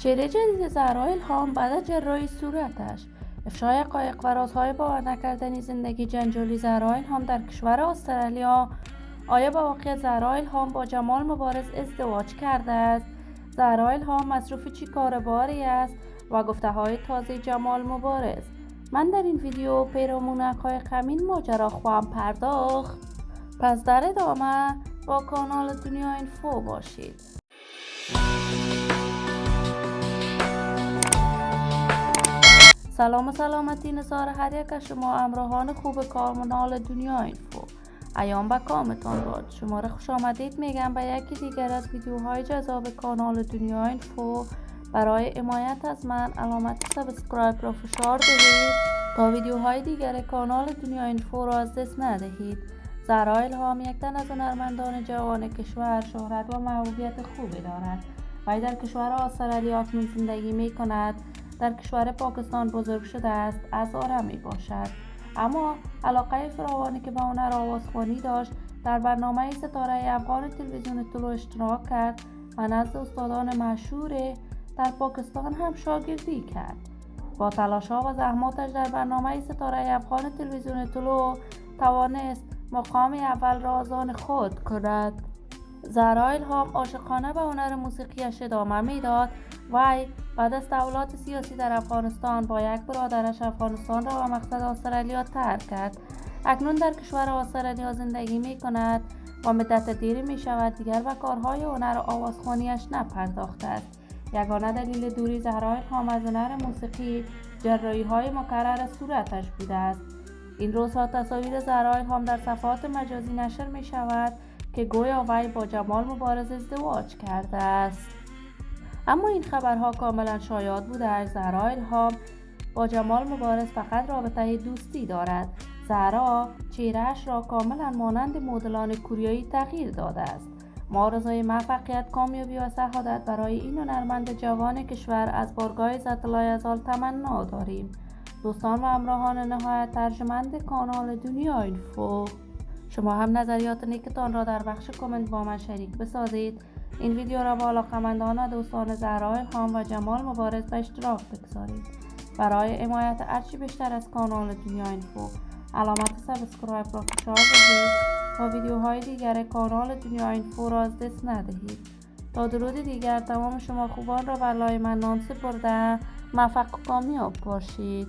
چهره جدید زهرا الهام بعد از جراحی صورتش، افشای حقایق و رازهای باور نکردنی زندگی جنجالی زهرا الهام در کشور استرالیا. آیا با واقعیت زهرا الهام با جمال مبارز ازدواج کرده است؟ زهرا الهام مصروف چی کار باری است و گفته‌های تازه جمال مبارز؟ من در این ویدیو پیرامون حقایق همین ماجرا خواهم پرداخت. پس در ادامه با کانال دنیا اینفو باشید. سلام و سلامتی نثار هر یک از شما همراهان خوب کانال دنیا اینفو. ایام به کامتان باد. شما را خوش آمدید میگم به یکی دیگر از ویدیوهای جذاب کانال دنیا اینفو. برای حمایت از من علامت سابسکرایب را فشار دهید تا ویدیوهای دیگر کانال دنیا اینفو را از دست ندهید. زهرا الهام یک تن از هنرمندان جوان کشور شهرت و محبوبیت خوبی دارد. وی در کشور استرالیا اکنون زندگی می کند. در کشور پاکستان بزرگ شده است، از آرا می باشد. اما علاقه فراوانی که به هنر آوازخوانی داشت، در برنامه ستاره افغان تلویزیون طلوع اشتراک کرد و نزد استادان مشهور در پاکستان هم شاگردی کرد. با تلاش‌ها و زحماتش در برنامه ستاره افغان تلویزیون طلوع توانست مقام اول را از آن خود کند. زهرا الهام عاشقانه به هنر موسیقیش ادامه میداد. وی بعد از تحولات سیاسی در افغانستان با یک برادرش افغانستان را به مقصد استرالیا ترک کرد. اکنون در کشور استرالیا زندگی می کند و مدت دیری می شود دیگر به کارهای هنر آوازخوانیش نپرداخته است. یگانه دلیل دوری زهرا الهام از هنر موسیقی جراحی های مکرر صورتش بوده است. این روزها تصاویر زهرا الهام در صفحات مجازی نشر می شود که گویا وی با جمال مبارز ازدواج کرده است. اما این خبرها کاملا شایعات بوده است. زهرا الهام با جمال مبارز فقط رابطه دوستی دارد. زهرا چهره‌اش را کاملا مانند مدلان کوریایی تغییر داده است. ما آرزوی موفقیت، کامیابی و سعادت برای این هنرمند جوان کشور از بارگاه ذات العزال تمنا داریم. دوستان و همراهان نهایت ارجمند کانال دنیا اینفو، شما هم نظریات نیکتان را در بخش کامنت با من شریک بسازید. این ویدیو را با علاقه‌مندان و دوستان زهرا الهام و جمال مبارز به اشتراک بگذارید. برای حمایت هرچی بیشتر از کانال دنیا اینفو علامت سابسکرایب را فشار بدهید تا ویدیوهای دیگر کانال دنیا اینفو را از دست ندهید. تا درود دیگر تمام شما خوبان را برای من نام سپرده. موفق و کامیاب باشید.